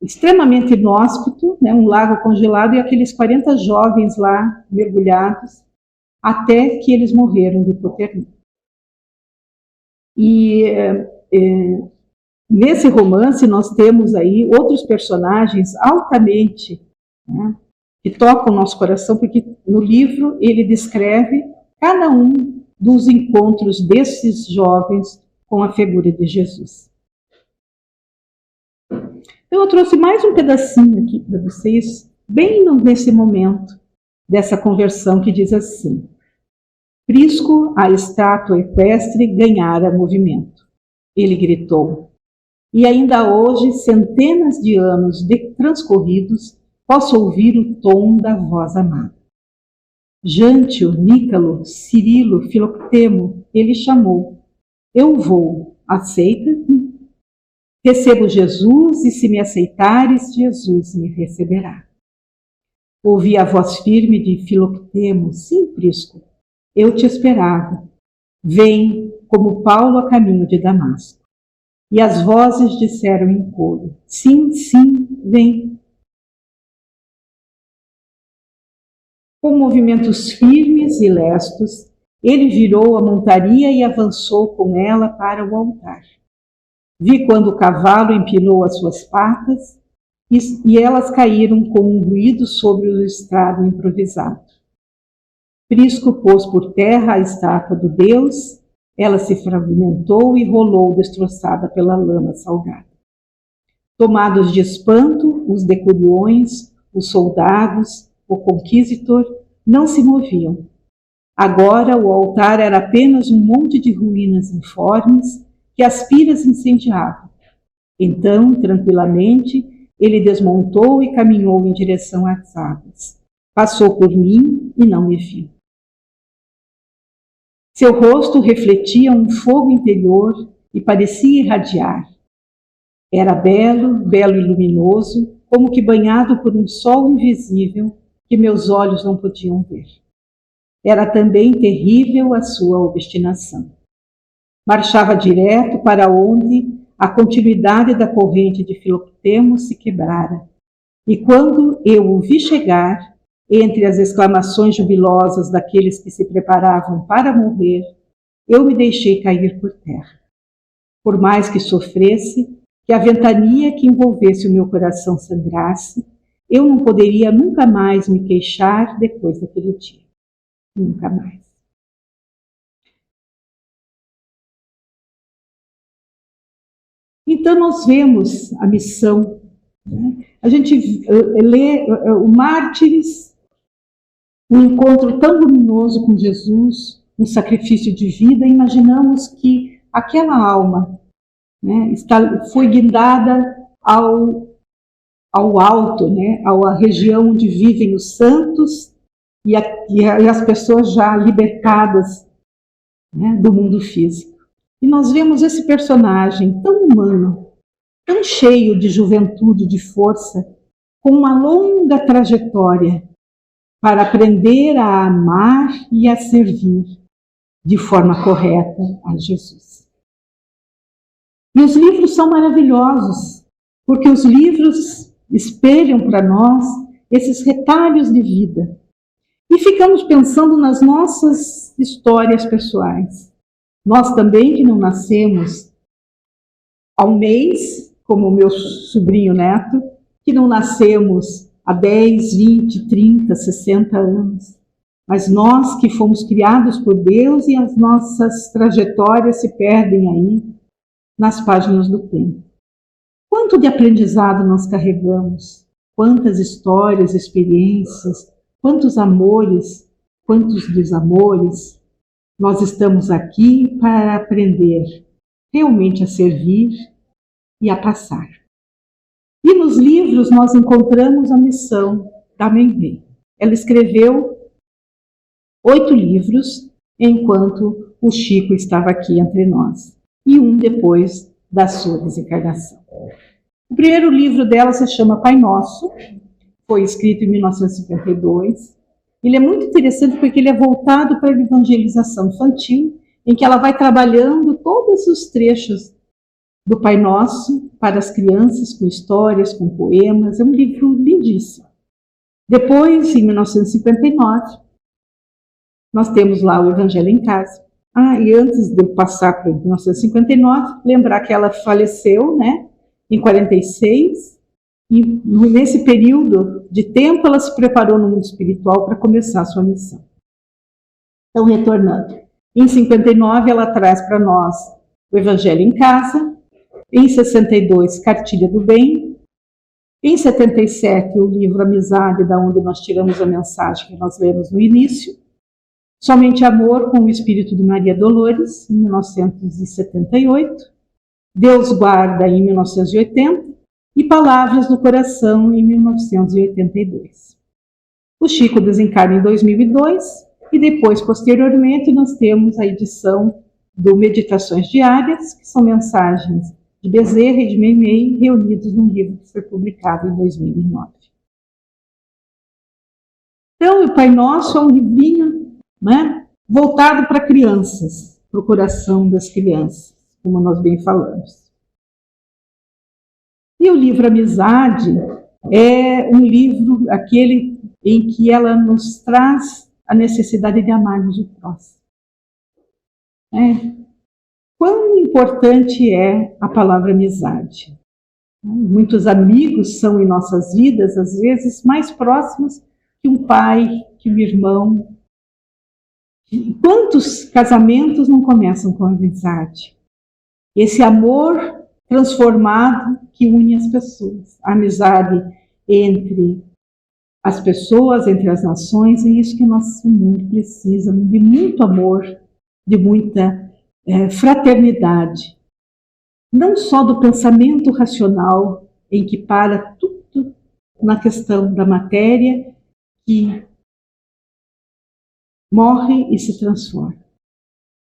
extremamente inóspito, né? Um lago congelado e aqueles 40 jovens lá mergulhados, até que eles morreram de hipotermia. E nesse romance nós temos aí outros personagens altamente, né, que tocam o nosso coração, porque no livro ele descreve cada um dos encontros desses jovens com a figura de Jesus. Então eu trouxe mais um pedacinho aqui para vocês, bem nesse momento dessa conversão, que diz assim: Prisco, a estátua equestre, ganhara movimento. Ele gritou: e ainda hoje, centenas de anos transcorridos, posso ouvir o tom da voz amada. Jântio, Nícalo, Cirilo, Filoctemo, ele chamou. Eu vou, aceita-me? Recebo Jesus, e se me aceitares, Jesus me receberá. Ouvi a voz firme de Filoctemo: sim, Prisco, eu te esperava. Vem, como Paulo a caminho de Damasco. E as vozes disseram em coro: sim, sim, vem. Com movimentos firmes e lestos, ele virou a montaria e avançou com ela para o altar. Vi quando o cavalo empinou as suas patas e elas caíram com um ruído sobre o estrado improvisado. Prisco pôs por terra a estátua do Deus, ela se fragmentou e rolou destroçada pela lama salgada. Tomados de espanto, os decuriões, os soldados, o conquisitor não se moviam. Agora o altar era apenas um monte de ruínas informes que as piras incendiavam. Então, tranquilamente, ele desmontou e caminhou em direção às águas. Passou por mim e não me viu. Seu rosto refletia um fogo interior e parecia irradiar. Era belo, belo e luminoso, como que banhado por um sol invisível que meus olhos não podiam ver. Era também terrível a sua obstinação. Marchava direto para onde a continuidade da corrente de Filoctemo se quebrara. E quando eu o vi chegar, entre as exclamações jubilosas daqueles que se preparavam para morrer, eu me deixei cair por terra. Por mais que sofresse, que a ventania que envolvesse o meu coração sangrasse, eu não poderia nunca mais me queixar depois daquele dia. Nunca mais. Então nós vemos a missão, né? A gente lê o Mártires, um encontro tão luminoso com Jesus, um sacrifício de vida. Imaginamos que aquela alma, né, foi guindada ao alto, né, à região onde vivem os santos e as pessoas já libertadas, né, do mundo físico. E nós vemos esse personagem tão humano, tão cheio de juventude, de força, com uma longa trajetória para aprender a amar e a servir de forma correta a Jesus. E os livros são maravilhosos, porque os livros espelham para nós esses retalhos de vida. E ficamos pensando nas nossas histórias pessoais. Nós também, que não nascemos há um mês, como o meu sobrinho neto, que não nascemos há 10, 20, 30, 60 anos. Mas nós que fomos criados por Deus e as nossas trajetórias se perdem aí nas páginas do tempo. Quanto de aprendizado nós carregamos, quantas histórias, experiências, quantos amores, quantos desamores. Nós estamos aqui para aprender realmente a servir e a passar. E nos livros nós encontramos a missão da Meimei. Ela escreveu 8 livros enquanto o Chico estava aqui entre nós, e um depois da sua desencarnação. O primeiro livro dela se chama Pai Nosso, foi escrito em 1952. Ele é muito interessante porque ele é voltado para a evangelização infantil, em que ela vai trabalhando todos os trechos do Pai Nosso para as crianças, com histórias, com poemas. É um livro lindíssimo. Depois, em 1959, nós temos lá o Evangelho em Casa, E antes de eu passar para 1959, lembrar que ela faleceu, né, em 46, e nesse período de tempo ela se preparou no mundo espiritual para começar a sua missão. Então, retornando. Em 59, ela traz para nós o Evangelho em Casa. Em 62, Cartilha do Bem. Em 77, o livro Amizade, da onde nós tiramos a mensagem que nós lemos no início. Somente Amor, com o Espírito de Maria Dolores, em 1978. Deus Guarda, em 1980. E Palavras do Coração, em 1982. O Chico desencarna em 2002. E depois, posteriormente, nós temos a edição do Meditações Diárias, que são mensagens de Bezerra e de Meimei, reunidos num livro que foi publicado em 2009. Então, o Pai Nosso é um livrinho, né, voltado para crianças, para o coração das crianças, como nós bem falamos. E o livro Amizade é um livro, aquele em que ela nos traz a necessidade de amarmos o próximo. Quão importante é a palavra amizade. Muitos amigos são em nossas vidas, às vezes, mais próximos que um pai, que um irmão. E quantos casamentos não começam com amizade? Esse amor transformado que une as pessoas. A amizade entre as pessoas, entre as nações, é isso que nosso mundo precisa, de muito amor, de muita fraternidade. Não só do pensamento racional, em que para tudo na questão da matéria, que morre e se transforma.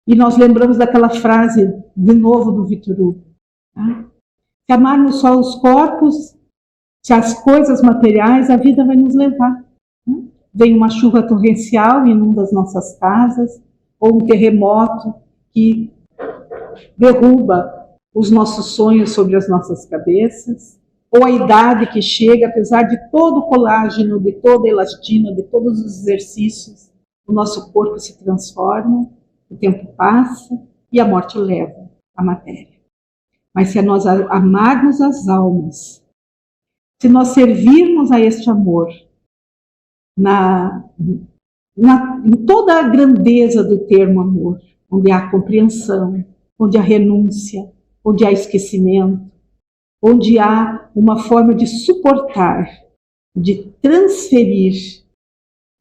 E nós lembramos daquela frase, de novo, do Victor Hugo. Se amarmos só os corpos, se as coisas materiais, a vida vai nos levar. Vem uma chuva torrencial e inunda as nossas casas, ou um terremoto que derruba os nossos sonhos sobre as nossas cabeças, ou a idade que chega, apesar de todo o colágeno, de toda a elastina, de todos os exercícios, o nosso corpo se transforma, o tempo passa e a morte leva a matéria. Mas se nós amarmos as almas, se nós servirmos a este amor, em toda a grandeza do termo amor, onde há compreensão, onde há renúncia, onde há esquecimento, onde há uma forma de suportar, de transferir,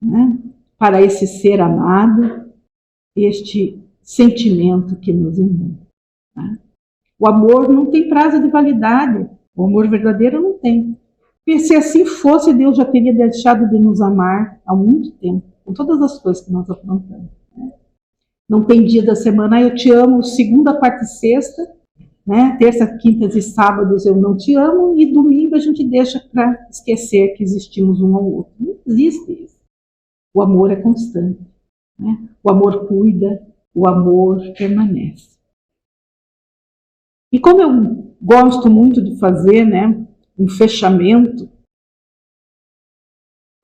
né, para esse ser amado, este sentimento que nos inunda. Né? O amor não tem prazo de validade, o amor verdadeiro não tem. Porque se assim fosse, Deus já teria deixado de nos amar há muito tempo, com todas as coisas que nós aprontamos. Né? Não tem dia da semana, eu te amo, segunda, quarta e sexta, né? Terça, quintas e sábados eu não te amo, e domingo a gente deixa para esquecer que existimos um ao outro. Não existe isso. O amor é constante. Né? O amor cuida, o amor permanece. E como eu gosto muito de fazer, né, um fechamento,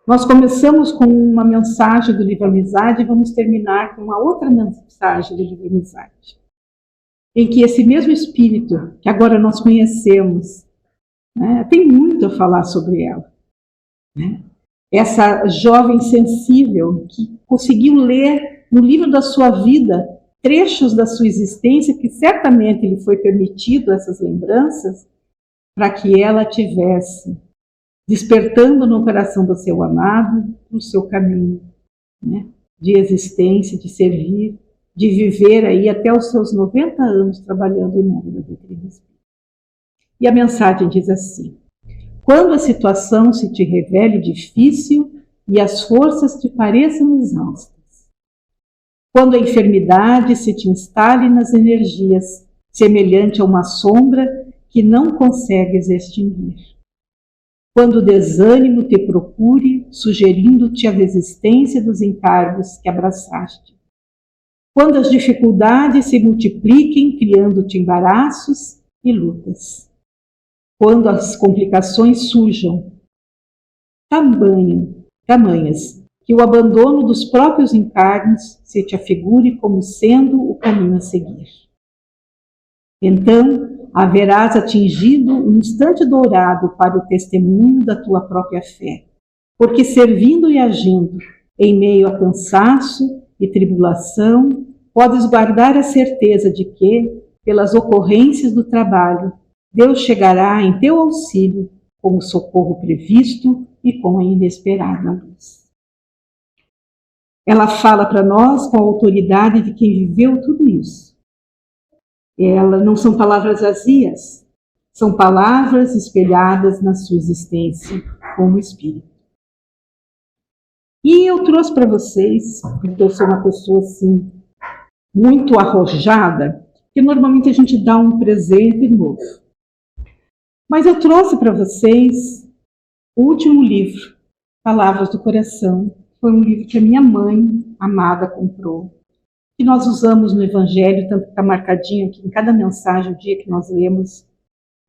nós começamos com uma mensagem do livro Amizade e vamos terminar com uma outra mensagem do livro Amizade, em que esse mesmo espírito que agora nós conhecemos, né, tem muito a falar sobre ela. Né? Essa jovem sensível que conseguiu ler no livro da sua vida trechos da sua existência, que certamente lhe foi permitido essas lembranças, para que ela tivesse despertando no coração do seu amado o seu caminho, né, de existência, de servir, de viver aí até os seus 90 anos trabalhando em nome da doutrina espírita. E a mensagem diz assim: quando a situação se te revele difícil e as forças te pareçam exaustas, quando a enfermidade se te instale nas energias, semelhante a uma sombra que não consegues extinguir, quando o desânimo te procure, sugerindo-te a resistência dos encargos que abraçaste, quando as dificuldades se multipliquem, criando-te embaraços e lutas, quando as complicações surjam tamanhas que o abandono dos próprios encarnes se te afigure como sendo o caminho a seguir. Então, haverás atingido um instante dourado para o testemunho da tua própria fé, porque servindo e agindo em meio a cansaço e tribulação, podes guardar a certeza de que, pelas ocorrências do trabalho, Deus chegará em teu auxílio com o socorro previsto e com a inesperada luz. Ela fala para nós com a autoridade de quem viveu tudo isso. Não são palavras vazias, são palavras espelhadas na sua existência como espírito. E eu trouxe para vocês, porque eu sou uma pessoa assim, muito arrojada, que normalmente a gente dá um presente novo. Mas eu trouxe para vocês o último livro, Palavras do Coração. Foi um livro que a minha mãe, amada, comprou, que nós usamos no Evangelho, tanto que está marcadinho aqui em cada mensagem, o dia que nós lemos,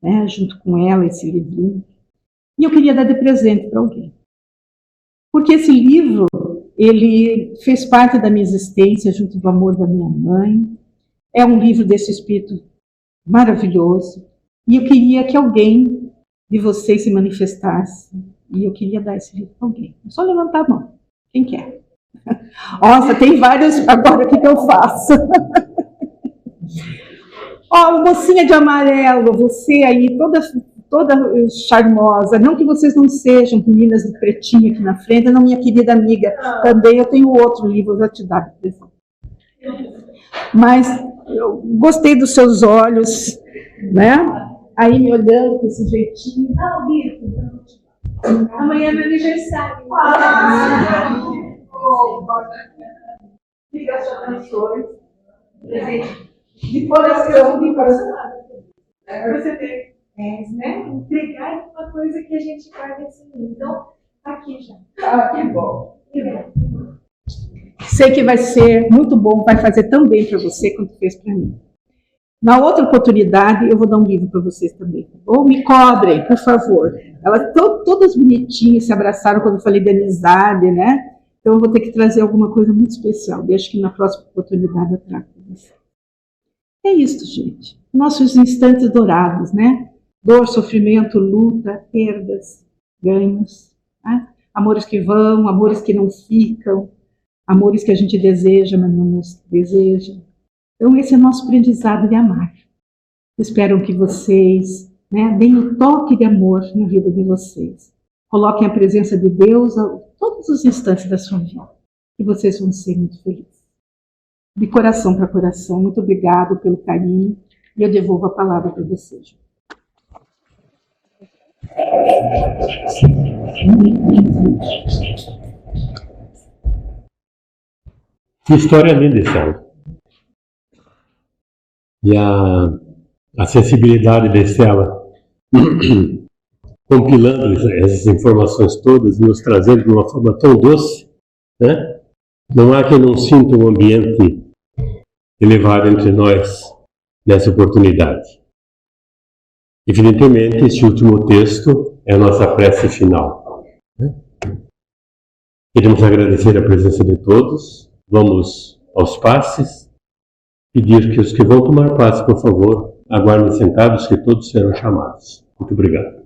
né, junto com ela, esse livrinho. E eu queria dar de presente para alguém. Porque esse livro, ele fez parte da minha existência junto do amor da minha mãe. É um livro desse espírito maravilhoso. E eu queria que alguém de vocês se manifestasse. E eu queria dar esse livro para alguém. É só levantar a mão. Quem quer? Nossa, tem vários. Agora o que eu faço? Mocinha de amarelo, você aí, toda charmosa. Não que vocês não sejam meninas de pretinho aqui na frente, não, minha querida amiga. Também eu tenho outro livro, eu vou te dar. Mas eu gostei dos seus olhos, né? Aí me olhando com esse jeitinho. Amanhã é meu aniversário. Fica as canções. De coração, de coração. Você tem. Né? Entregar uma coisa que a gente guarda assim. Então, aqui já. Que bom. Sei que vai ser muito bom, vai fazer tão bem para você quanto fez para mim. Na outra oportunidade, eu vou dar um livro para vocês também. Ou me cobrem, por favor. Elas todas bonitinhas, se abraçaram quando eu falei de amizade, né? Então eu vou ter que trazer alguma coisa muito especial. Deixo que na próxima oportunidade eu trago para vocês. É isso, gente. Nossos instantes dourados, né? Dor, sofrimento, luta, perdas, ganhos. Né? Amores que vão, amores que não ficam. Amores que a gente deseja, mas não nos deseja. Então, esse é o nosso aprendizado de amar. Espero que vocês, né, deem o toque de amor na vida de vocês. Coloquem a presença de Deus a todos os instantes da sua vida. E vocês vão ser muito felizes. De coração para coração, muito obrigado pelo carinho. E eu devolvo a palavra para vocês. Que história linda, Estela. E a sensibilidade da Estela, compilando essas informações todas e nos trazendo de uma forma tão doce, né? Não há quem não sinta um ambiente elevado entre nós nessa oportunidade. Evidentemente, este último texto é a nossa prece final, né? Queremos agradecer a presença de todos. Vamos aos passes. Pedir que os que vão tomar passe, por favor, aguardem sentados, que todos serão chamados. Muito obrigado.